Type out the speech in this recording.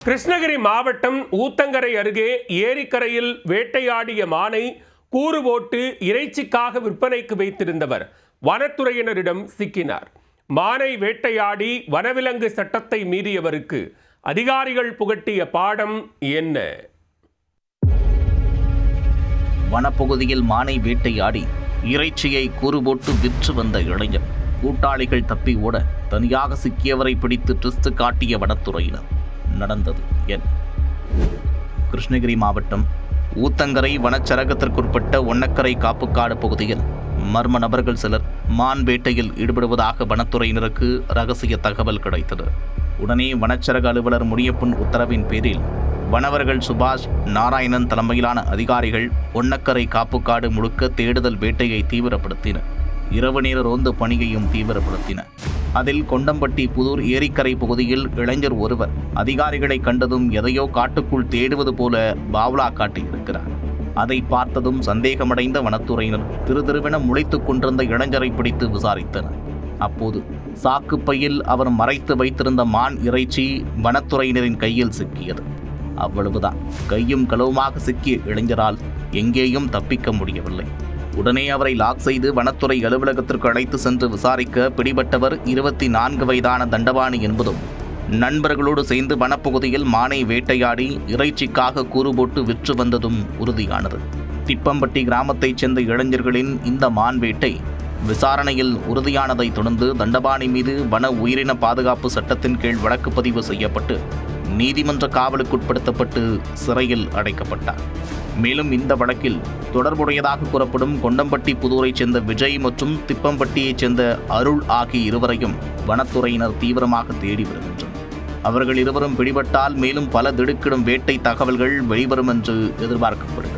கிருஷ்ணகிரி மாவட்டம் ஊத்தங்கரை அருகே ஏரிக்கரையில் வேட்டையாடிய மானை கூறு போட்டு இறைச்சிக்காக விற்பனைக்கு வைத்திருந்தவர் வனத்துறையினரிடம் சிக்கினார். மானை வேட்டையாடி வனவிலங்கு சட்டத்தை மீறியவருக்கு அதிகாரிகள் புகட்டிய பாடம் என்ன? வனப்பகுதியில் மானை வேட்டையாடி இறைச்சியை கூறு போட்டு விற்று வந்த இளைஞர் கூட்டாளிகள் தப்பி ஓட தனியாக சிக்கியவரை பிடித்து ட்விஸ்ட் காட்டிய வனத்துறையினர். நடந்தது என் கிருஷ்ணகிரி மாவட்டம் ஊத்தங்கரை வனச்சரகத்திற்குட்பட்ட ஒன்னக்கரை காப்புக்காடு பகுதியில் மர்ம நபர்கள் சிலர் மான் வேட்டையில் ஈடுபடுவதாக வனத்துறையினருக்கு ரகசிய தகவல் கிடைத்தது. உடனே வனச்சரக அலுவலர் முனியப்பன் உத்தரவின் பேரில் வனவர்கள் சுபாஷ் நாராயணன் தலைமையிலான அதிகாரிகள் ஒன்னக்கரை காப்புக்காடு முழுக்க தேடுதல் வேட்டையை தீவிரப்படுத்தினர். இரவு நேர ரோந்து பணியையும் தீவிரப்படுத்தினர். அதில் கொண்டம்பட்டி புதூர் ஏரிக்கரை பகுதியில் இளைஞர் ஒருவர் அதிகாரிகளை கண்டதும் எதையோ காட்டுக்குள் தேடுவது போல பாவ்லா காட்டியிருக்கிறார். அதை பார்த்ததும் சந்தேகமடைந்த வனத்துறையினர் திருதிருவென முளைத்துக் கொண்டிருந்த இளைஞரை பிடித்து விசாரித்தனர். அப்போது சாக்குப்பையில் அவர் மறைத்து வைத்திருந்த மான் இறைச்சி வனத்துறையினரின் கையில் சிக்கியது. அவ்வளவுதான். கையும் களவுமாக சிக்கிய இளைஞரால் எங்கேயும் தப்பிக்க முடியவில்லை. உடனே அவரை லாக் செய்து வனத்துறை அலுவலகத்திற்கு அழைத்து சென்று விசாரிக்க பிடிபட்டவர் 24 வயதான தண்டபாணி என்பதும் நண்பர்களோடு சேர்ந்து வனப்பகுதியில் மானை வேட்டையாடி இறைச்சிக்காக கூறு போட்டு விற்று வந்ததும் உறுதியானது. திப்பம்பட்டி கிராமத்தைச் சேர்ந்த இளைஞர்களின் இந்த மான் வேட்டை விசாரணையில் உறுதியானதை தொடர்ந்து தண்டபாணி மீது வன உயிரின பாதுகாப்பு சட்டத்தின் கீழ் வழக்கு பதிவு செய்யப்பட்டு நீதிமன்ற காவலுக்குட்படுத்தப்பட்டு சிறையில் அடைக்கப்பட்டார். மேலும் இந்த வழக்கில் தொடர்புடையதாக கூறப்படும் கொண்டம்பட்டி புதூரைச் சேர்ந்த விஜய் மற்றும் திப்பம்பட்டியைச் சேர்ந்த அருள் ஆகிய இருவரையும் வனத்துறையினர் தீவிரமாக தேடி வருகின்றனர். அவர்கள் இருவரும் பிடிபட்டால் மேலும் பல திடுக்கிடும் வேட்டை தகவல்கள் வெளிவரும் என்று எதிர்பார்க்கப்படுகிறது.